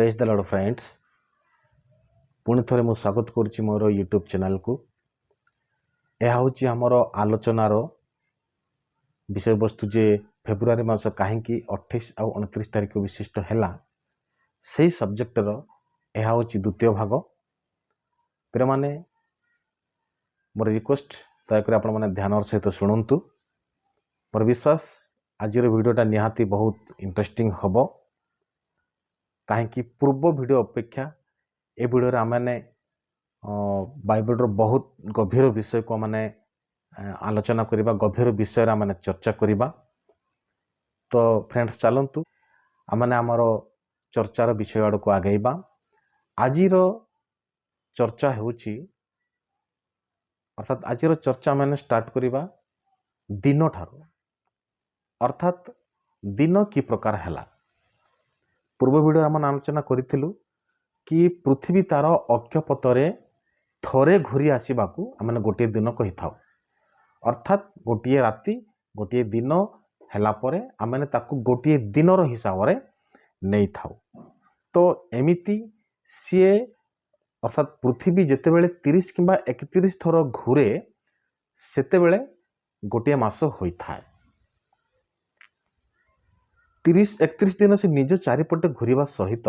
Praise the Lord friends पुणी थे मुझे स्वागत करुच्ची मोर यूट्यूब चैनल को। यह हूँ आमर आलोचनार विषय वस्तु जे फेब्रुआरी मास कहीं 28 और 29 तारीख विशिष्ट है से सब्जेक्टर यह हूँ द्वितीय भाग। पे माने मोर रिक्वेस्ट दयाकोरी आपण मैंने ध्यान सहित शुणु। मोर विश्वास आज वीडियोटा निहाती बहुत इंटरेस्टिंग हम कहीं पूर्व वीडियो अपेक्षा ए वीडियो आमने बाइबल बहुत गभीर विषय को मैंने आलोचना करबा, गभीर विषय आमने चर्चा करबा। तो फ्रेंड्स चलतु आमने आमर चर्चार विषय आड़ को आगेबा। आज चर्चा होची अर्थात आज चर्चा मैंने स्टार्ट करबा दिन ठारो, अर्थात दिन कि प्रकार है। पूर्व वीडियो आम आलोचना करूँ कि पृथ्वी तार अक्षपथरे थरे घूरी आसवाक आम गोटे दिन कही था, अर्थात गोटे राति गोटे दिन है आम गोटे दिन हिसाब से नहीं था। तो एमिति सी अर्थात पृथ्वी जितेबले 30 कि 31 थर घूरे सेतेबेले गोटे मास होता है। 30-31 दिन से निज चारिपटे घूरवा सहित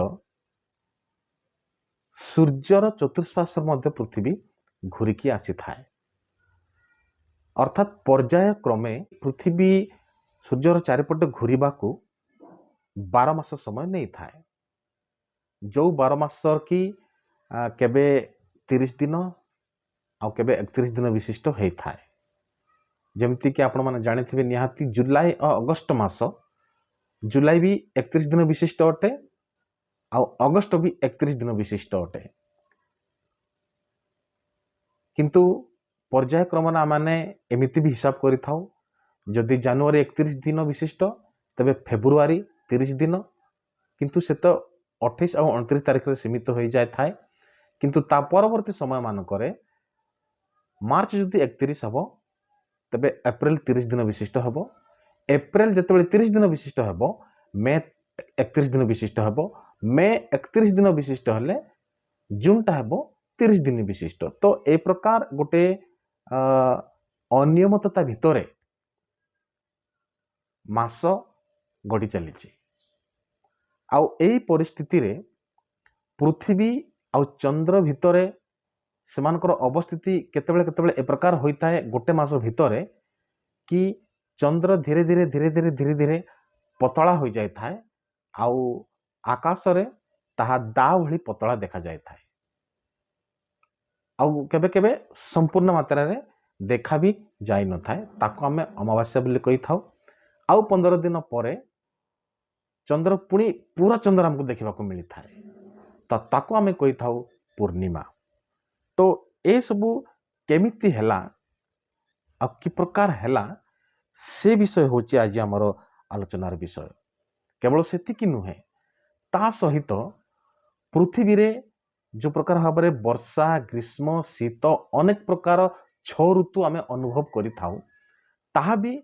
सूर्यर चतुष्पार्श्व मध्य पृथ्वी घूरिकी आसी थाए, अर्थात पर्याय क्रमे पृथ्वी सूर्यर चारिपटे घूरवा को 12 मास समय नहीं थाए। जो 12 मास की केबे 30 दिन आउ केबे 31 दिन विशिष्ट होता है। जमती कि आपण माने जानी थे निहाती जुलाई और अगस्त मास, जुलाई भी 31 दिन विशिष्ट अटे आ अगस्त भी 31 दिन विशिष्ट अटे। किंतु पर्याय क्रम आने एमिति भी हिसाब करि थाउ, जदि जनवरी 31 दिन विशिष्ट तबे फेब्रुआरी 30 दिन, किंतु से तो 28 और 29 तारीख में सीमित हो जाए थाए। किंतु ता परवर्ती समय मानक मार्च जदि 31 हम तबे एप्रिल 30 दिन विशिष्ट हम, एप्रिल जितेबाला 30 दिन विशिष्ट हम, मे 31 दिन विशिष्ट हम, मे 31 दिन विशिष्ट हेले जूनटा हम 30 दिन विशिष्ट। तो ए प्रकार गोटे अनियमितता भितरे मास गढ़ी चली। आउ एई परिस्थिति रे पृथ्वी आउ चंद्र भितरे सेमानकर अवस्थिति केतेबेले केतेबेले ए प्रकार होता है गोटे मास भितरे कि चंद्र धीरे धीरे धीरे धीरे धीरे धीरे पतला हो जाए थाए, आउ आकाश रे ताहा दा भली पतला देखा जाए थाए, आउ केबे केबे संपूर्ण मात्रा रे देखा भी जाई न थाए। ताको आमे अमावास्या बोली कहि थाउ। आउ 15 दिन परे चंद्र पुणी पूरा चंद्र हमको देखा मिली थाए, तो ताको आमे कहि थाउ पूर्णिमा। तो ए सबू केमिति हैला आ कि प्रकार हैला से विषय होची आज आमर आलोचनार विषय। केवल सेतिकी नुहे, ता सहित पृथ्वी रे जो प्रकार भाव में वर्षा ग्रीष्म शीत अनेक प्रकार 6 ऋतु आमे अनुभव करि थाउ, ताहा भी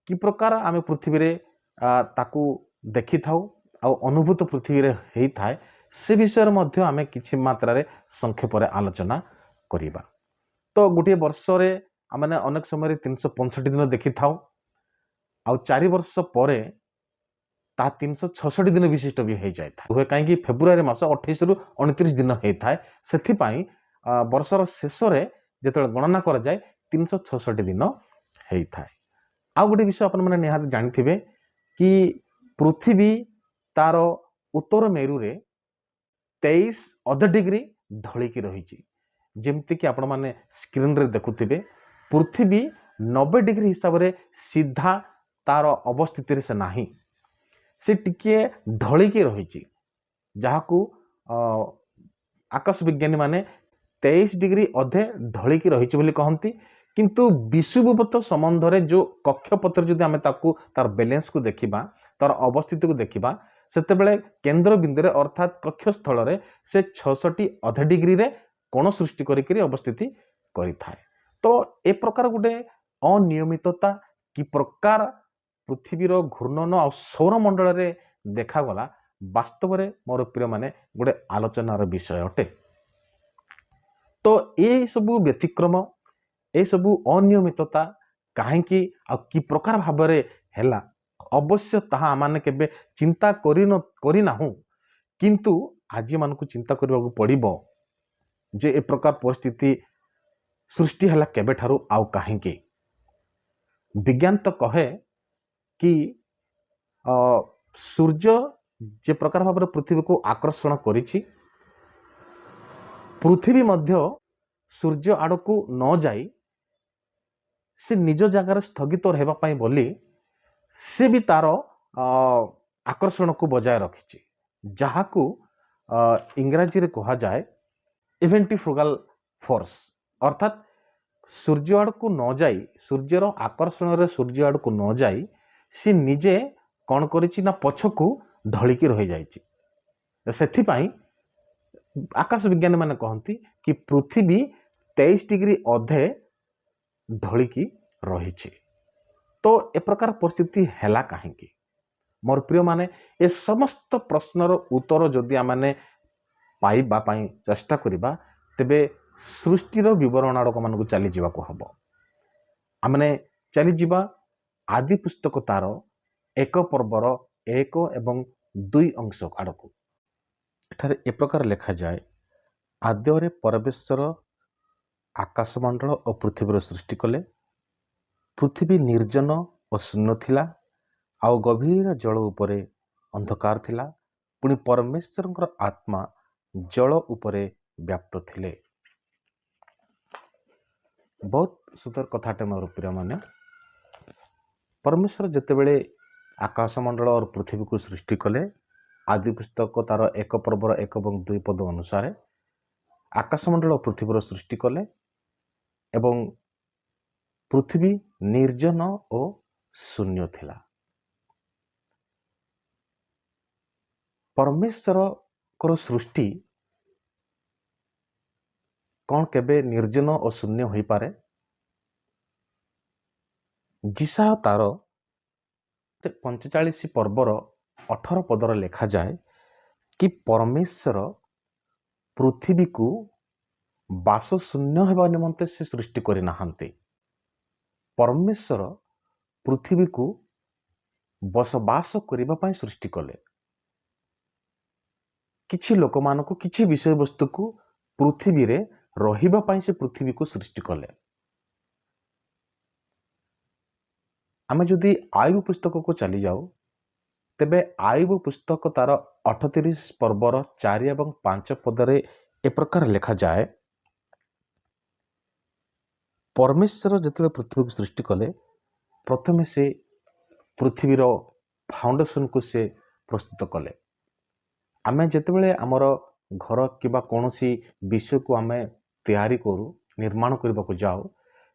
कि प्रकार आमे पृथ्वी रे ताकू देखि थाउ आ अनुभूत पृथ्वी रे हेई थाए, से विषय मध्य आमे किछि मात्रा रे संक्षेप रे आलोचना करिबा। तो गोटे वर्ष रे आमने अनेक समय 365 दिन देखि थाउ, आ 4 वर्ष परे ता 366 दिन विशिष्ट भी हो जाए था। कहीं फेब्रुआरी मास 28 रु 29 दिन होता है, से वर्षर शेष में जो गणना कर जाए 366 दिन होता है। आउ गोटे विषय अपन मैंने निहाती जानी कि पृथ्वी तार उत्तर मेरु रे 23 अध डिग्री ढलिकी रही। जमती कि आपण माने स्क्रीन रे देखुथिबे पृथ्वी 90 डिग्री हिसाब से सीधा तार अवस्थिति से नाही, से टिके ढलिकी रही, जहाकू आकाश विज्ञानी माने 23 डिग्री अधे ढलिकी रही बोली कहती। किंतु विषुववृत्त संबंध रे जो कक्षपथ जदि आमे ताकू तार बैलेंस को देखिबा, तार अवस्थिति को देखिबा, सेतेबेले केंद्र बिंदु रे अर्थात कक्षस्थल रे से 66 अधे डिग्री रे कोण सृष्टि करिकरी अवस्थिति करि थाए। तो ए प्रकार गोटे अनियमितता कि प्रकार पृथ्वीर घूर्णन आ सौरमंडल रे देखा गला ବାସ୍ତବରେ ମୋର ପ୍ରିୟମାନେ ଗୋଟେ ଆଲୋଚନାର ବିଷୟ ଅଟେ। ତ ଏସବୁ ବ୍ୟତିକ୍ରମ, ଏସବୁ ଅନିୟମିତତା କାହିଁକି ଆଉ କି ପ୍ରକାର ଭାବରେ ହେଲା, ଅବଶ୍ୟ ତାହା ଆମେ କେବେ ଚିନ୍ତା କରିନାହୁଁ। କିନ୍ତୁ ଆଜି ମାନଙ୍କୁ ଚିନ୍ତା କରିବାକୁ ପଡ଼ିବ ଯେ ଏ ପ୍ରକାର ପରିସ୍ଥିତି ସୃଷ୍ଟି ହେଲା କେବେଠାରୁ ଆଉ କାହିଁକି। ବିଜ୍ଞାନ ତ କହେ କି ସୂର୍ଯ୍ୟ ଯେ ପ୍ରକାର ଭାବରେ ପୃଥିବୀକୁ ଆକର୍ଷଣ କରିଛି, ପୃଥିବୀ ମଧ୍ୟ ସୂର୍ଯ୍ୟ ଆଡ଼କୁ ନ ଯାଇ ସେ ନିଜ ଜାଗାରେ ସ୍ଥଗିତ ରହିବା ପାଇଁ ବୋଲି ସେ ବି ତାର ଆକର୍ଷଣକୁ ବଜାୟ ରଖିଛି, ଯାହାକୁ ଇଂରାଜୀରେ କୁହାଯାଏ ଇଭେଣ୍ଟିଫ୍ରୁଗାଲ ଫୋର୍ସ। ଅର୍ଥାତ୍ ସୂର୍ଯ୍ୟ ଆଡ଼କୁ ନ ଯାଇ, ସୂର୍ଯ୍ୟର ଆକର୍ଷଣରେ ସୂର୍ଯ୍ୟ ଆଡ଼କୁ ନ ଯାଇ ସେ ନିଜେ କ'ଣ କରିଛି ନା ପଛକୁ ଢଳିକି ରହିଯାଇଛି। ସେଥିପାଇଁ ଆକାଶ ବିଜ୍ଞାନୀ ମାନେ କହନ୍ତି କି ପୃଥିବୀ 23 ଡିଗ୍ରୀ ଅଧେ ଢଳିକି ରହିଛି। ତ ଏ ପ୍ରକାର ପରିସ୍ଥିତି ହେଲା କାହିଁକି? ମୋର ପ୍ରିୟମାନେ, ଏ ସମସ୍ତ ପ୍ରଶ୍ନର ଉତ୍ତର ଯଦି ଆମେ ପାଇବା ପାଇଁ ଚେଷ୍ଟା କରିବା, ତେବେ ସୃଷ୍ଟିର ବିବରଣ ଆଡ଼କୁ ଆମକୁ ଚାଲିଯିବାକୁ ହେବ। ଆମେ ଚାଲିଯିବା ଆଦି ପୁସ୍ତକ ତାର 1 ପର୍ବର 1 ଏବଂ 2 ଅଂଶ ଆଡ଼କୁ। ଏଠାରେ ଏ ପ୍ରକାର ଲେଖାଯାଏ, ଆଦ୍ୟରେ ପରମେଶ୍ୱର ଆକାଶମଣ୍ଡଳ ଓ ପୃଥିବୀର ସୃଷ୍ଟି କଲେ। ପୃଥିବୀ ନିର୍ଜନ ଓ ଶୂନ୍ୟ ଥିଲା, ଆଉ ଗଭୀର ଜଳ ଉପରେ ଅନ୍ଧକାର ଥିଲା। ପୁଣି ପରମେଶ୍ୱରଙ୍କର ଆତ୍ମା ଜଳ ଉପରେ ବ୍ୟାପ୍ତ ଥିଲେ। ବହୁତ ସୁନ୍ଦର କଥାଟେ ମୋର ପ୍ରିୟମାନେ। ପରମେଶ୍ୱର ଯେତେବେଳେ ଆକାଶମଣ୍ଡଳ ଓ ପୃଥିବୀକୁ ସୃଷ୍ଟି କଲେ, ଆଦି ପୁସ୍ତକ ତାର 1 ପର୍ବର 1 ଏବଂ 2 ପଦ ଅନୁସାରେ ଆକାଶମଣ୍ଡଳ ଓ ପୃଥିବୀର ସୃଷ୍ଟି କଲେ ଏବଂ ପୃଥିବୀ ନିର୍ଜନ ଓ ଶୂନ୍ୟ ଥିଲା। ପରମେଶ୍ୱରଙ୍କର ସୃଷ୍ଟି କ'ଣ କେବେ ନିର୍ଜନ ଓ ଶୂନ୍ୟ ହୋଇପାରେ? ଯିଶାୟ ତାର 45 ପର୍ବର 18 ପଦରେ ଲେଖାଯାଏ କି ପରମେଶ୍ୱର ପୃଥିବୀକୁ ବାସ ଶୂନ୍ୟ ହେବା ନିମନ୍ତେ ସେ ସୃଷ୍ଟି କରିନାହାନ୍ତି। ପରମେଶ୍ୱର ପୃଥିବୀକୁ ବସବାସ କରିବା ପାଇଁ ସୃଷ୍ଟି କଲେ। କିଛି ଲୋକମାନଙ୍କୁ, କିଛି ବିଷୟବସ୍ତୁକୁ ପୃଥିବୀରେ ରହିବା ପାଇଁ ସେ ପୃଥିବୀକୁ ସୃଷ୍ଟି କଲେ। ଆମେ ଯଦି ଆୟୁବ ପୁସ୍ତକକୁ ଚାଲି ଯାଉ, ତେବେ ଆୟୁବ ପୁସ୍ତକ ତାର 38 ପର୍ବର 4 ଏବଂ 5 ପଦରେ ଏ ପ୍ରକାର ଲେଖାଯାଏ, ପରମେଶ୍ୱର ଯେତେବେଳେ ପୃଥିବୀକୁ ସୃଷ୍ଟି କଲେ, ପ୍ରଥମେ ସେ ପୃଥିବୀର ଫାଉଣ୍ଡେସନକୁ ସେ ପ୍ରସ୍ତୁତ କଲେ। ଆମେ ଯେତେବେଳେ ଆମର ଘର କିମ୍ବା କୌଣସି ବିଷୟକୁ ଆମେ ତିଆରି କରୁ, ନିର୍ମାଣ କରିବାକୁ ଯାଉ,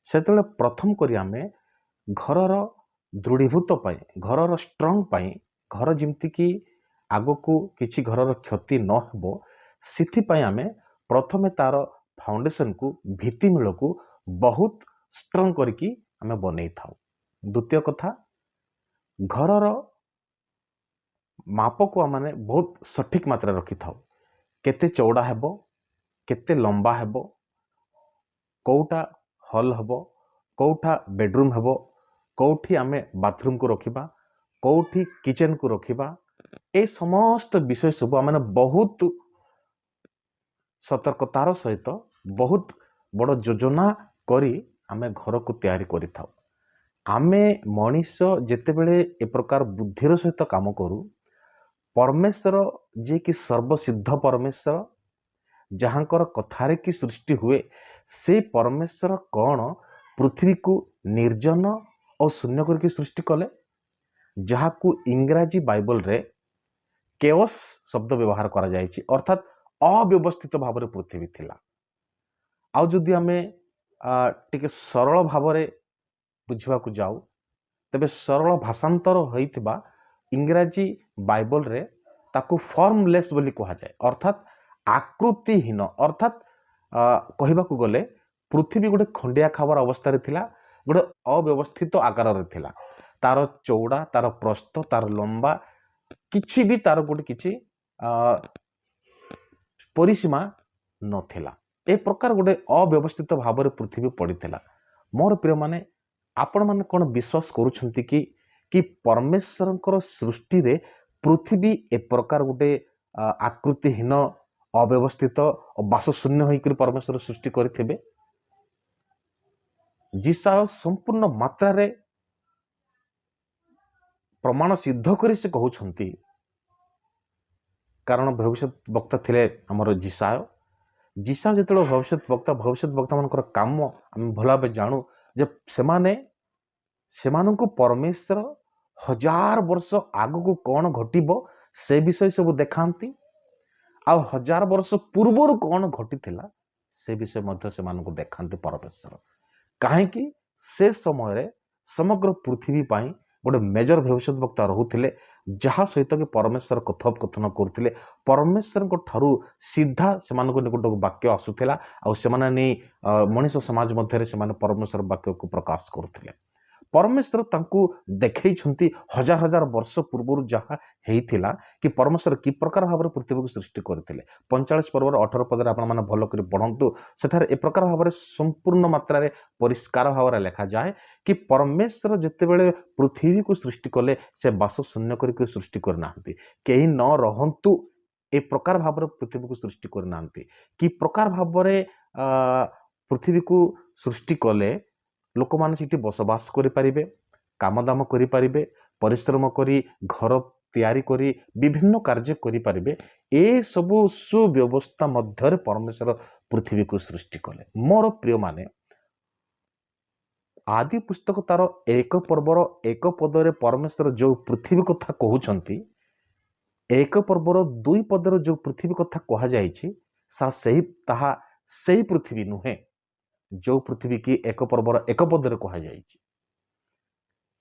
ସେତେବେଳେ ପ୍ରଥମ କରି ଆମେ ଘରର ଦୃଢ଼ୀଭୂତ ପାଇଁ, ଘରର ଷ୍ଟ୍ରଙ୍ଗ ପାଇଁ, ଘର ଯେମିତିକି ଆଗକୁ କିଛି ଘରର କ୍ଷତି ନ ହେବ, ସେଥିପାଇଁ ଆମେ ପ୍ରଥମେ ତାର ଫାଉଣ୍ଡେସନକୁ, ଭିତ୍ତିମୂଳକୁ ବହୁତ ଷ୍ଟ୍ରଙ୍ଗ କରିକି ଆମେ ବନେଇଥାଉ। ଦ୍ୱିତୀୟ କଥା, ଘରର ମାପକୁ ଆମେ ବହୁତ ସଠିକ ମାତ୍ରାରେ ରଖିଥାଉ। କେତେ ଚଉଡ଼ା ହେବ, କେତେ ଲମ୍ବା ହେବ, କେଉଁଟା ହଲ୍ ହେବ, କେଉଁଟା ବେଡରୁମ୍ ହେବ, କେଉଁଠି ଆମେ ବାଥରୁମକୁ ରଖିବା, କେଉଁଠି କିଚେନକୁ ରଖିବା, ଏ ସମସ୍ତ ବିଷୟ ସବୁ ଆମେ ବହୁତ ସତର୍କତାର ସହିତ, ବହୁତ ବଡ଼ ଯୋଜନା କରି ଆମେ ଘରକୁ ତିଆରି କରିଥାଉ। ଆମେ ମଣିଷ ଯେତେବେଳେ ଏ ପ୍ରକାର ବୁଦ୍ଧିର ସହିତ କାମ କରୁ, ପରମେଶ୍ୱର ଯିଏକି ସର୍ବସିଦ୍ଧ ପରମେଶ୍ୱର, ଯାହାଙ୍କର କଥାରେ କି ସୃଷ୍ଟି ହୁଏ, ସେ ପରମେଶ୍ୱର କ'ଣ ପୃଥିବୀକୁ ନିର୍ଜନ ଓ ଶୂନ୍ୟ କରିକି ସୃଷ୍ଟି କଲେ, ଯାହାକୁ ଇଂରାଜୀ ବାଇବଲରେ କେଓସ୍ ଶବ୍ଦ ବ୍ୟବହାର କରାଯାଇଛି, ଅର୍ଥାତ୍ ଅବ୍ୟବସ୍ଥିତ ଭାବରେ ପୃଥିବୀ ଥିଲା। ଆଉ ଯଦି ଆମେ ଟିକେ ସରଳ ଭାବରେ ବୁଝିବାକୁ ଯାଉ, ତେବେ ସରଳ ଭାଷାନ୍ତର ହୋଇଥିବା ଇଂରାଜୀ ବାଇବଲରେ ତାକୁ ଫର୍ମଲେସ୍ ବୋଲି କୁହାଯାଏ, ଅର୍ଥାତ୍ ଆକୃତିହୀନ। ଅର୍ଥାତ୍ କହିବାକୁ ଗଲେ ପୃଥିବୀ ଗୋଟେ ଖଣ୍ଡିଆ ଖାବର ଅବସ୍ଥାରେ ଥିଲା, ଗୋଟେ ଅବ୍ୟବସ୍ଥିତ ଆକାରରେ ଥିଲା। ତାର ଚଉଡ଼ା, ତାର ପ୍ରସ୍ଥ, ତାର ଲମ୍ବା किछि भी तार गोटे किछि परिसीमा नथिला। ए प्रकार गोटे अव्यवस्थित भाव पृथ्वी पड़ीथिला। मोर प्रिय माने आपण माने कोन विश्वास करूछंती कि परमेश्वरंकर सृष्टि रे पृथ्वी ए प्रकार गोटे आकृतिहीन अव्यवस्थित और बासशून्य होकर परमेश्वर सृष्टि करथिबे? जिसा संपूर्ण मात्रा रे प्रमाण सिद्ध करी से कहउछंती। कारण भविष्य वक्ता थिले हमर जिसाय जेतेबेले भविष्य वक्ता मानकर काम आम भल भाव जानू जे सेमानंकु परमेश्वर 1000 वर्ष आगु कौन घटिबो से विषय सब देखांती। आ 1000 वर्ष पूर्वर कौन घटी से विषय मध्य से मानक देखांती परमेश्वर। कहीं से समय समग्र पृथ्वी पाई गोटे मेजर भविष्य वक्ता रोते जहाँ सहित कि परमेश्वर कथोपकथन करते परमेश्वर ठारू सीधा से निकट वाक्य आसूला मनीष समाज मध्य परमेश्वर वाक्य को प्रकाश करुले। परमेश्वर तांकु देखैछंती 1000 वर्ष पूर्व जहाँ हेइथिला कि परमेश्वर कि प्रकार भाव पृथ्वी को सृष्टि करथिले। 45 पर्वर 18 पदर आपण माने भलो करी पढंतु। सेठार ए प्रकार भाव संपूर्ण मात्रा रे परिष्कार भाव लिखा जाए कि परमेश्वर जेतेबेले पृथ्वी को सृष्टि कले से बास शून्य करके सृष्टि करनांती। केही न रहंतु ए प्रकार भाव पृथ्वी को सृष्टि करनांती। कि प्रकार भाव पृथ्वी को सृष्टि कले लोक माने सिटी बसवास करि परिबे, कामदाम करि परिबे, परिश्रम करी घर तैयारी करी विभिन्न कार्य करि परिबे। ए सबु सुव्यवस्था मध्य परमेश्वर पृथ्वी को सृष्टि कले। मोर प्रिय माने आदि पुस्तक तार 1 पर्वर 1 पदरे परमेश्वर जो पृथ्वी कथा कहउछंती 1 पर्वर 2 पदर जो पृथ्वी कथा कहा जायछि ताहा सही पृथ्वी नुहे जो पृथ्वी की 1 पर्वर 1 पदरे कहा जायछि।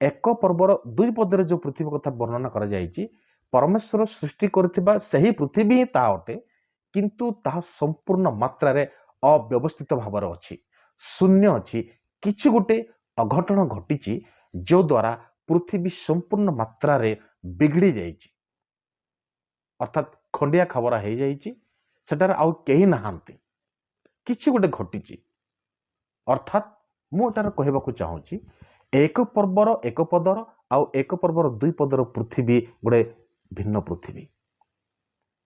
1 पर्वर 2 पदरे जो पृथ्वी कथा वर्णना करा जायछि परमेश्वर सृष्टि करथिबा सही पृथ्वी ही ता अटे, किंतु ताहा संपूर्ण मात्रा रे अव्यवस्थित भावर अछि, शून्य अछि। किछि गोटे अघटन घटिछि जो द्वारा पृथ्वी संपूर्ण मात्रा रे बिगड़ी जाइछि, अर्थात खंडिया खबरा हे जाइछि। सेटार आउ केही नहांती, किछि गोटे घटिछि। अर्थात मुटार कहबाकू चाहूँगी 1 पर्वर 1 पदर आउ 1 पर्वर 2 पदर पृथ्वी गोटे भिन्न पृथ्वी।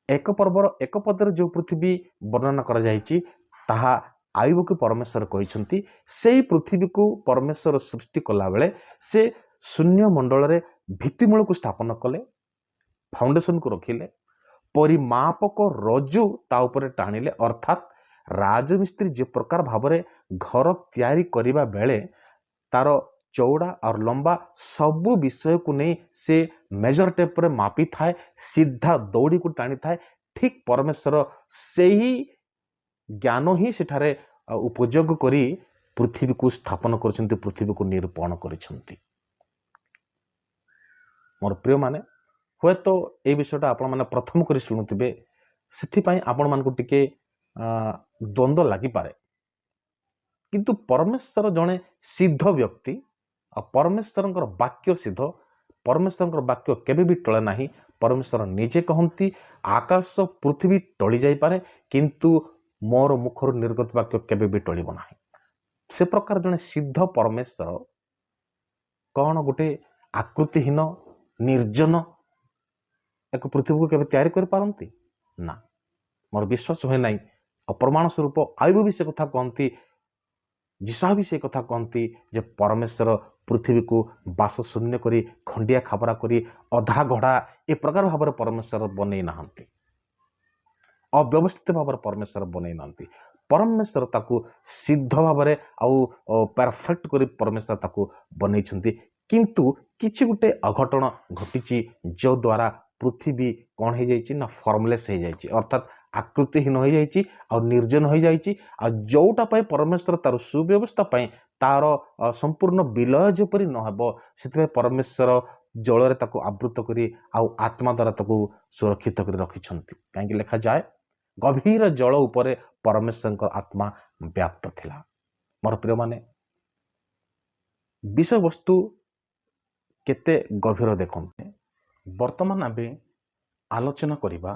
1 पर्वर 1 पदर जो पृथ्वी वर्णना करा जायछि ताहा आयुब को परमेश्वर कहिसंती सेही पृथ्वी को परमेश्वर सृष्टि कला बेले से शून्य मंडल रे भित्तिमूल को स्थापन कले, फाउंडेशन को रखिले, परिमापक रज्जु ता उपरे टाणिले। अर्थात राजमिस्त्री जे प्रकार भाव घर तैयारी करिबा बेले तार चौड़ा और लंबा सबु विषय को नहीं से मेजर टेप रे मापी थाए, सीधा दौड़ी को टाणी थाए। ठीक परमेश्वर से ही ज्ञान ही सेठारे उपयोग करी पृथ्वी को स्थापन करछंती, पृथ्वी को निरूपण करछंती। मोर प्रिय माने हुए तो ए विषयटा आपण माने प्रथम करी सुनुतिबे, सेथि पई आपण मान को टिके द्वंद्व लगी पारे। किंतु परमेश्वर जने सिद्ध व्यक्ति आ परमेश्वर वाक्य सिद्ध, परमेश्वर वाक्य केबे भी टळे नाही। परमेश्वर निजे कहंती आकाश पृथ्वी टळी जाई पारे किंतु मोर मुखर निर्गत वाक्य केबे भी टळिबो नाही। से प्रकार जने सिद्ध परमेश्वर कौन गोटे आकृतिहीन निर्जन एक पृथ्वी को केबे तैयारी कर पारंती ना? मोर विश्वास होय नाही। अप्रमाण स्वरूप आयुब भी से कथा कहती, जिसा भी से कथा कहती जे परमेश्वर पृथ्वी को बास शून्य करी खंडिया खाबरा करी अधा गढ़ा ए प्रकार भाव परमेश्वर बनै नाहंती, अव्यवस्थित भाव परमेश्वर बनै नाहंती। परमेश्वर ताकू सिद्ध भाव आउ परफेक्ट करी परमेश्वर ताकू बनैछंती। किंतु किछि गुटे अघटन घटिछि जो द्वारा पृथ्वी कौन हो जाइछि ना फॉर्मलेस हो जाइछि, अर्थात आकृतिहीन हो जाइछि और निर्जन हो जाइछि। आ जोटा पय परमेश्वर तार सुव्यवस्था पय तार संपूर्ण विलय जेपरि न हेबो सेतबे परमेश्वर जल रे ताकू आवृत करी आउ आत्मा द्वारा ताकू सुरक्षित करी रखिछंती। काहेकि लिखा जाय गभीर जल उपरे परमेश्वर आत्मा व्याप्त थिला। मोर प्रिय माने विषय वस्तु केते गभीर देखते। वर्तमान आबे ଆଲୋଚନା କରିବା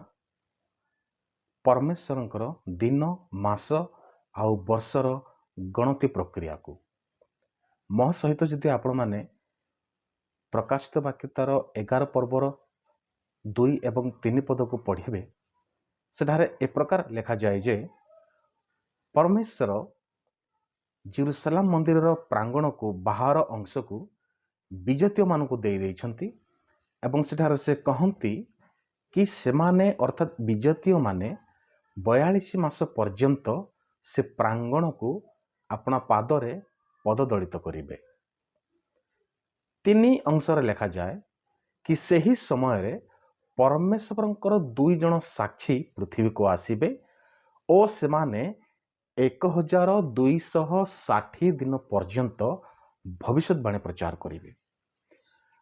ପରମେଶ୍ୱରଙ୍କର ଦିନ ମାସ ଆଉ ବର୍ଷର ଗଣତି ପ୍ରକ୍ରିୟାକୁ। ମୋ ସହିତ ଯଦି ଆପଣମାନେ ପ୍ରକାଶିତ ବାକ୍ୟ ତାର 11 ପର୍ବର 2 ଏବଂ 3 ପଦକୁ ପଢ଼ିବେ, ସେଠାରେ ଏ ପ୍ରକାର ଲେଖାଯାଏ ଯେ ପରମେଶ୍ୱର ଜେରୁସାଲାମ ମନ୍ଦିରର ପ୍ରାଙ୍ଗଣକୁ ବାହାର ଅଂଶକୁ ବିଜାତୀୟମାନଙ୍କୁ ଦେଇଛନ୍ତି ଏବଂ ସେଠାରେ ସେ କହନ୍ତି କି ସେମାନେ ଅର୍ଥାତ୍ ବିଜାତୀୟମାନେ 42 ମାସ ପର୍ଯ୍ୟନ୍ତ ସେ ପ୍ରାଙ୍ଗଣକୁ ଆପଣା ପାଦରେ ପଦଦଳିତ କରିବେ। 3 ଅଂଶରେ ଲେଖାଯାଏ କି ସେହି ସମୟରେ ପରମେଶ୍ୱରଙ୍କର 2 ଜଣ ସାକ୍ଷୀ ପୃଥିବୀକୁ ଆସିବେ ଓ ସେମାନେ 1260 ଦିନ ପର୍ଯ୍ୟନ୍ତ ଭବିଷ୍ୟତବାଣୀ ପ୍ରଚାର କରିବେ।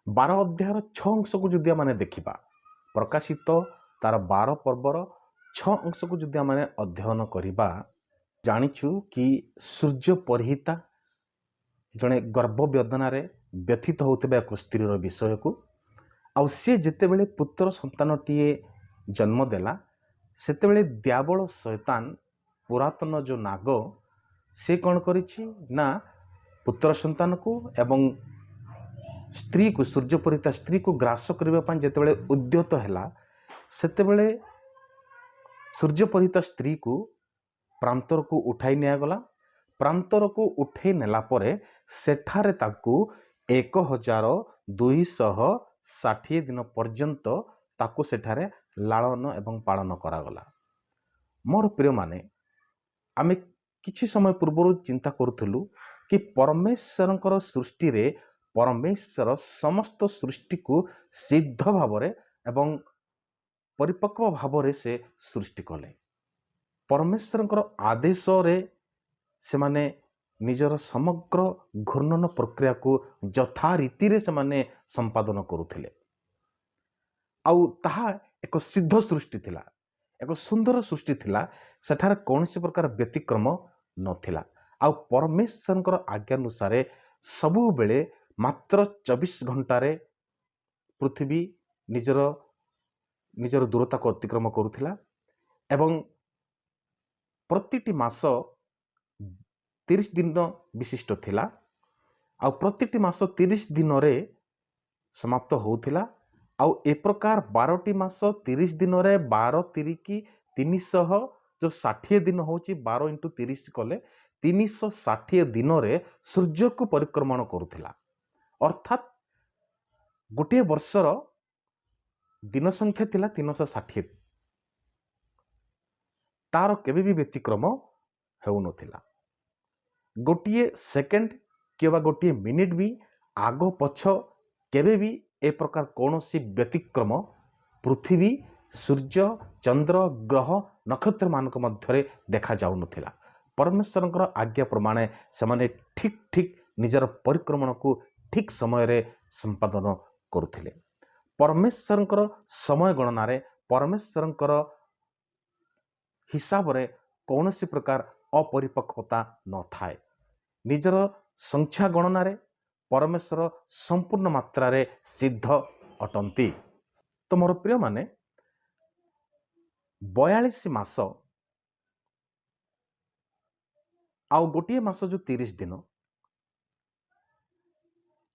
12 ଅଧ୍ୟାୟର 6 ଅଂଶକୁ ଯଦି ଆମେ ଦେଖିବା, ପ୍ରକାଶିତ ତାର 12 ପର୍ବର 6 ଅଂଶକୁ ଯଦି ଆମେ ଅଧ୍ୟୟନ କରିବା, ଜାଣିଛୁ କି ସୂର୍ଯ୍ୟ ପରିହିତା ଜଣେ ଗର୍ଭ ବେଦନାରେ ବ୍ୟଥିତ ହେଉଥିବା ଏକ ସ୍ତ୍ରୀର ବିଷୟକୁ, ଆଉ ସେ ଯେତେବେଳେ ପୁତ୍ର ସନ୍ତାନଟିଏ ଜନ୍ମ ଦେଲା, ସେତେବେଳେ ଦିଆବଳ ଶୈତାନ ପୁରାତନ ଯେଉଁ ନାଗ ସେ କ'ଣ କରିଛି ନା ପୁତ୍ର ସନ୍ତାନକୁ ଏବଂ ସ୍ତ୍ରୀକୁ, ସୂର୍ଯ୍ୟ ପରିହିତା ସ୍ତ୍ରୀକୁ ଗ୍ରାସ କରିବା ପାଇଁ ଯେତେବେଳେ ଉଦ୍ୟତ ହେଲା, ସେତେବେଳେ ସୂର୍ଯ୍ୟ ପରିହିତା ସ୍ତ୍ରୀକୁ ପ୍ରାନ୍ତରକୁ ଉଠାଇ ନିଆଗଲା। ପ୍ରାନ୍ତରକୁ ଉଠାଇ ନେଲା ପରେ ସେଠାରେ ତାକୁ 1260 ଦିନ ପର୍ଯ୍ୟନ୍ତ ତାକୁ ସେଠାରେ ଲାଳନ ଏବଂ ପାଳନ କରାଗଲା। ମୋର ପ୍ରିୟମାନେ, ଆମେ କିଛି ସମୟ ପୂର୍ବରୁ ଚିନ୍ତା କରୁଥିଲୁ କି ପରମେଶ୍ୱରଙ୍କର ସୃଷ୍ଟିରେ ପରମେଶ୍ୱର ସମସ୍ତ ସୃଷ୍ଟିକୁ ସିଦ୍ଧ ଭାବରେ ଏବଂ ପରିପକ୍ୱ ଭାବରେ ସେ ସୃଷ୍ଟି କଲେ। ପରମେଶ୍ୱରଙ୍କର ଆଦେଶରେ ସେମାନେ ନିଜର ସମଗ୍ର ଘୂର୍ଣ୍ଣନ ପ୍ରକ୍ରିୟାକୁ ଯଥା ରୀତିରେ ସେମାନେ ସମ୍ପାଦନ କରୁଥିଲେ, ଆଉ ତାହା ଏକ ସିଦ୍ଧ ସୃଷ୍ଟି ଥିଲା, ଏକ ସୁନ୍ଦର ସୃଷ୍ଟି ଥିଲା। ସେଠାରେ କୌଣସି ପ୍ରକାର ବ୍ୟତିକ୍ରମ ନଥିଲା, ଆଉ ପରମେଶ୍ୱରଙ୍କର ଆଜ୍ଞାନୁସାରେ ସବୁବେଳେ ମାତ୍ର 24 ଘଣ୍ଟାରେ ପୃଥିବୀ ନିଜର ଦୂରତାକୁ ଅତିକ୍ରମ କରୁଥିଲା ଏବଂ ପ୍ରତିଟି ମାସ 30 ଦିନ ବିଶିଷ୍ଟ ଥିଲା, ଆଉ ପ୍ରତିଟି ମାସ 30 ଦିନରେ ସମାପ୍ତ ହେଉଥିଲା। ଆଉ ଏ ପ୍ରକାର 12ଟି ମାସ 30 ଦିନରେ 12 ତିରିକି 300 ଯେଉଁ 60 ଦିନ ହେଉଛି, 12 × 30 କଲେ 360 ଦିନରେ ସୂର୍ଯ୍ୟକୁ ପରିକ୍ରମଣ କରୁଥିଲା। ଅର୍ଥାତ୍ ଗୋଟିଏ ବର୍ଷର ଦିନ ସଂଖ୍ୟା ଥିଲା 360, ତାର କେବେ ବି ବ୍ୟତିକ୍ରମ ହେଉନଥିଲା। ଗୋଟିଏ ସେକେଣ୍ଡ କିମ୍ବା ଗୋଟିଏ ମିନିଟ୍ ବି ଆଗ ପଛ କେବେ ବି ଏ ପ୍ରକାର କୌଣସି ବ୍ୟତିକ୍ରମ ପୃଥିବୀ, ସୂର୍ଯ୍ୟ, ଚନ୍ଦ୍ର, ଗ୍ରହ, ନକ୍ଷତ୍ରମାନଙ୍କ ମଧ୍ୟରେ ଦେଖାଯାଉନଥିଲା। ପରମେଶ୍ୱରଙ୍କର ଆଜ୍ଞା ପ୍ରମାଣେ ସେମାନେ ଠିକ୍ ନିଜର ପରିକ୍ରମଣକୁ ଠିକ୍ ସମୟରେ ସମ୍ପାଦନ କରୁଥିଲେ। ପରମେଶ୍ୱରଙ୍କର ସମୟ ଗଣନାରେ, ପରମେଶ୍ୱରଙ୍କର ହିସାବରେ କୌଣସି ପ୍ରକାର ଅପରିପକ୍ୱତା ନଥାଏ। ନିଜର ସଂଖ୍ୟା ଗଣନାରେ ପରମେଶ୍ୱର ସମ୍ପୂର୍ଣ୍ଣ ମାତ୍ରାରେ ସିଦ୍ଧ ଅଟନ୍ତି। ତ ମୋର ପ୍ରିୟମାନେ, 42 ମାସ ଆଉ ଗୋଟିଏ ମାସ ଯେଉଁ 30 ଦିନ,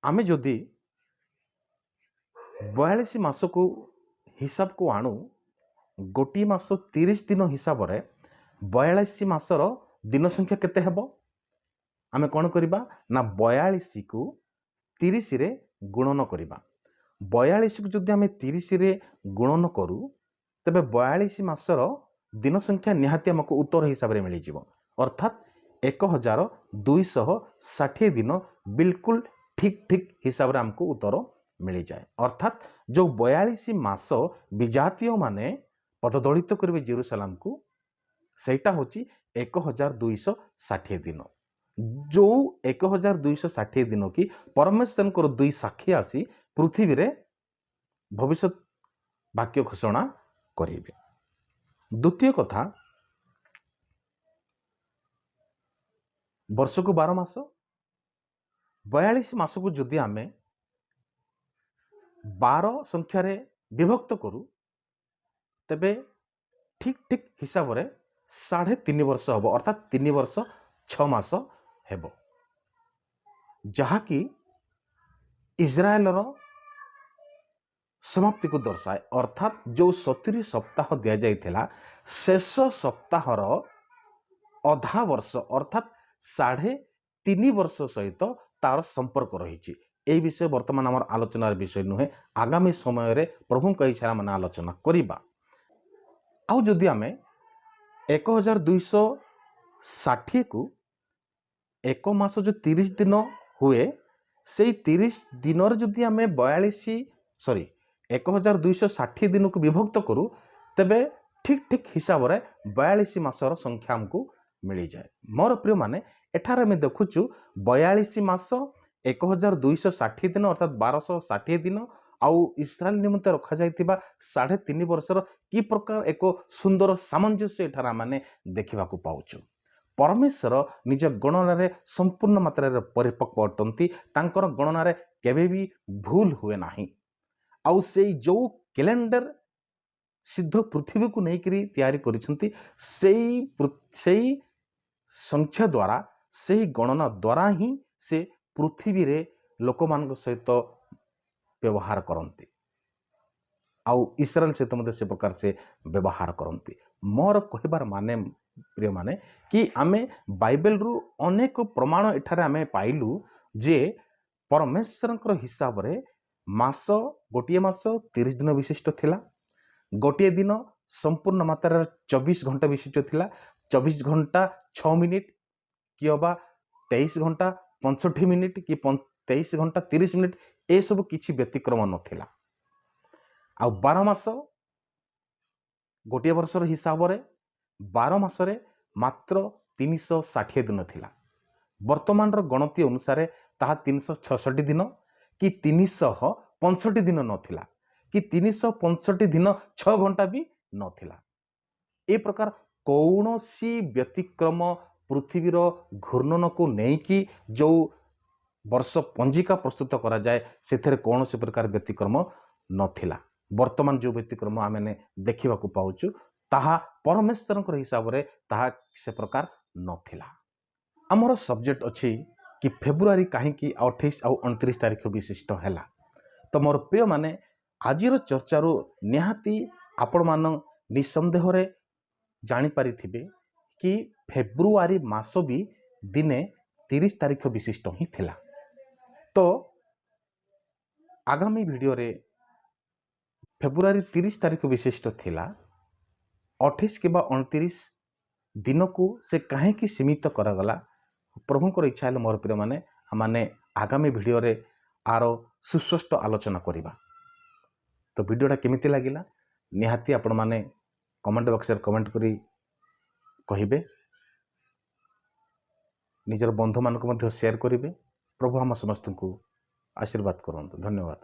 ଆମେ ଯଦି 42 ମାସକୁ ହିସାବକୁ ଆଣୁ, ଗୋଟିଏ ମାସ 30 ଦିନ ହିସାବରେ 42 ମାସର ଦିନ ସଂଖ୍ୟା କେତେ ହେବ? ଆମେ କ'ଣ କରିବା ନା 42କୁ 30ରେ ଗୁଣନ କରିବା। 42କୁ ଯଦି ଆମେ 30ରେ ଗୁଣନ କରୁ, ତେବେ 42 ମାସର ଦିନ ସଂଖ୍ୟା ନିହାତି ଆମକୁ ଉତ୍ତର ହିସାବରେ ମିଳିଯିବ। ଅର୍ଥାତ୍ 1260 ଦିନ ବିଲକୁଲ ଠିକ୍ ହିସାବରେ ଆମକୁ ଉତ୍ତର ମିଳିଯାଏ। ଅର୍ଥାତ୍ ଯେଉଁ 42 ମାସ ବିଜାତୀୟମାନେ ପଦଦଳିତ କରିବେ ଜେରୁସାଲାମକୁ, ସେଇଟା ହେଉଛି 1260 ଦିନ। ଯେଉଁ 1260 ଦିନ କି ପରମେଶ୍ୱରଙ୍କର 2 ସାକ୍ଷୀ ଆସି ପୃଥିବୀରେ ଭବିଷ୍ୟତ ବାକ୍ୟ ଘୋଷଣା କରିବେ। ଦ୍ୱିତୀୟ କଥା, ବର୍ଷକୁ 12 ମାସ, 42 ମାସକୁ ଯଦି ଆମେ 12 ସଂଖ୍ୟାରେ ବିଭକ୍ତ କରୁ, ତେବେ ଠିକ୍ ଠିକ୍ ହିସାବରେ 3.5 ବର୍ଷ ହେବ, ଅର୍ଥାତ୍ 3 ବର୍ଷ 6 ମାସ ହେବ, ଯାହାକି ଇସ୍ରାଏଲର ସମାପ୍ତିକୁ ଦର୍ଶାଏ। ଅର୍ଥାତ୍ ଯେଉଁ 70 ସପ୍ତାହ ଦିଆଯାଇଥିଲା, ଶେଷ ସପ୍ତାହର ଅଧା ବର୍ଷ ଅର୍ଥାତ୍ 3.5 ବର୍ଷ ସହିତ ତାର ସମ୍ପର୍କ ରହିଛି। এই ବିଷୟ ବର୍ତ୍ତମାନ ଆମର ଆଲୋଚନାର ବିଷୟ ନୁହେଁ, ଆଗାମୀ ସମୟରେ ପ୍ରଭୁଙ୍କ ଇଚ୍ଛା ଆମେ ଆଲୋଚନା କରିବା। ଆଉ ଯଦି ଆମେ 1260କୁ 1 ମାସ ଯେଉଁ 30 ଦିନ ହୁଏ, ସେଇ 30 ଦିନରେ ଯଦି ଆମେ 1260 ଦିନକୁ ବିଭକ୍ତ କରୁ, ତେବେ ଠିକ୍ ଠିକ୍ ହିସାବରେ 42 ମାସର ସଂଖ୍ୟା ଆମକୁ ମିଳିଯାଏ। ମୋର ପ୍ରିୟମାନେ, ଏଠାରେ ଆମେ ଦେଖୁଛୁ 42 ମାସ 1260 ଦିନ ଅର୍ଥାତ୍ 1260 ଦିନ, ଆଉ ଇସ୍ରାଏଲ ନିମନ୍ତେ ରଖାଯାଇଥିବା 3.5 ବର୍ଷର କି ପ୍ରକାର ଏକ ସୁନ୍ଦର ସାମଞ୍ଜସ୍ୟ ଏଠାରେ ଆମେ ଦେଖିବାକୁ ପାଉଛୁ। ପରମେଶ୍ୱର ନିଜ ଗଣନାରେ ସମ୍ପୂର୍ଣ୍ଣ ମାତ୍ରାରେ ପରିପକ୍ୱ ଅଟନ୍ତି, ତାଙ୍କର ଗଣନାରେ କେବେ ବି ଭୁଲ ହୁଏ ନାହିଁ। ଆଉ ସେଇ ଯେଉଁ କ୍ୟାଲେଣ୍ଡର ସିଦ୍ଧ ପୃଥିବୀକୁ ନେଇକରି ତିଆରି କରିଛନ୍ତି, ସେଇ ସଂଖ୍ୟା ଦ୍ୱାରା, ସେହି ଗଣନା ଦ୍ୱାରା ହିଁ ସେ ପୃଥିବୀରେ ଲୋକମାନଙ୍କ ସହିତ ବ୍ୟବହାର କରନ୍ତି, ଆଉ ଇସ୍ରାଏଲ ସହିତ ମଧ୍ୟ ସେ ପ୍ରକାର ସେ ବ୍ୟବହାର କରନ୍ତି। ମୋର କହିବାର ମାନେ ପ୍ରିୟମାନେ, କି ଆମେ ବାଇବେଲରୁ ଅନେକ ପ୍ରମାଣ ଏଠାରେ ଆମେ ପାଇଲୁ ଯେ ପରମେଶ୍ୱରଙ୍କର ହିସାବରେ ଗୋଟିଏ ମାସ 30 ଦିନ ବିଶିଷ୍ଟ ଥିଲା, ଗୋଟିଏ ଦିନ ସମ୍ପୂର୍ଣ୍ଣ ମାତ୍ରାରେ 24 ଘଣ୍ଟା ବିଶିଷ୍ଟ ଥିଲା, 24 ଘଣ୍ଟା 6 ମିନିଟ୍ କି ଅବା 23 ଘଣ୍ଟା 65 ମିନିଟ୍ କି 23 ଘଣ୍ଟା 30 ମିନିଟ୍, ଏସବୁ କିଛି ବ୍ୟତିକ୍ରମ ନଥିଲା। ଆଉ 12 ମାସ, ଗୋଟିଏ ବର୍ଷର ହିସାବରେ 12 ମାସରେ ମାତ୍ର 360 ଦିନ ଥିଲା। ବର୍ତ୍ତମାନର ଗଣତି ଅନୁସାରେ ତାହା 366 ଦିନ କି 365 ଦିନ ନଥିଲା, କି 365 ଦିନ 6 ଘଣ୍ଟା ବି ନଥିଲା। ଏ ପ୍ରକାର କୌଣସି ବ୍ୟତିକ୍ରମ ପୃଥିବୀର ଘୂର୍ଣ୍ଣନକୁ ନେଇକି ଯେଉଁ ବର୍ଷ ପଞ୍ଜିକା ପ୍ରସ୍ତୁତ କରାଯାଏ, ସେଥିରେ କୌଣସି ପ୍ରକାର ବ୍ୟତିକ୍ରମ ନଥିଲା। ବର୍ତ୍ତମାନ ଯେଉଁ ବ୍ୟତିକ୍ରମ ଆମେ ଦେଖିବାକୁ ପାଉଛୁ, ତାହା ପରମେଶ୍ୱରଙ୍କର ହିସାବରେ ତାହା ସେ ପ୍ରକାର ନଥିଲା। ଆମର ସବଜେକ୍ଟ ଅଛି କି ଫେବୃଆରୀ କାହିଁକି 28 ଆଉ 29 ତାରିଖ ବିଶିଷ୍ଟ ହେଲା। ତ ମୋର ପ୍ରିୟମାନେ, ଆଜିର ଚର୍ଚ୍ଚାରୁ ନିହାତି ଆପଣମାନ ନିଃସନ୍ଦେହରେ ଜାଣିପାରିଥିବେ କି ଫେବୃଆରୀ ମାସ ବି ଦିନେ 30 ତାରିଖ ବିଶିଷ୍ଟ ହିଁ ଥିଲା। ତ ଆଗାମୀ ଭିଡ଼ିଓରେ ଫେବୃଆରୀ 30 ତାରିଖ ବିଶିଷ୍ଟ ଥିଲା, 28 କିମ୍ବା 29 ଦିନକୁ ସେ କାହିଁକି ସୀମିତ କରାଗଲା, ପ୍ରଭୁଙ୍କର ଇଚ୍ଛା ହେଲେ ମୋର ପ୍ରିୟମାନେ ଆମେ ଆଗାମୀ ଭିଡ଼ିଓରେ ଆର ସୁସ୍ପଷ୍ଟ ଆଲୋଚନା କରିବା। ତ ଭିଡ଼ିଓଟା କେମିତି ଲାଗିଲା ନିହାତି ଆପଣମାନେ କମେଣ୍ଟ ବକ୍ସରେ କମେଣ୍ଟ କରି କହିବେ, ନିଜର ବନ୍ଧୁମାନଙ୍କୁ ମଧ୍ୟ ସେୟାର କରିବେ। ପ୍ରଭୁ ଆମ ସମସ୍ତଙ୍କୁ ଆଶୀର୍ବାଦ କରନ୍ତୁ। ଧନ୍ୟବାଦ।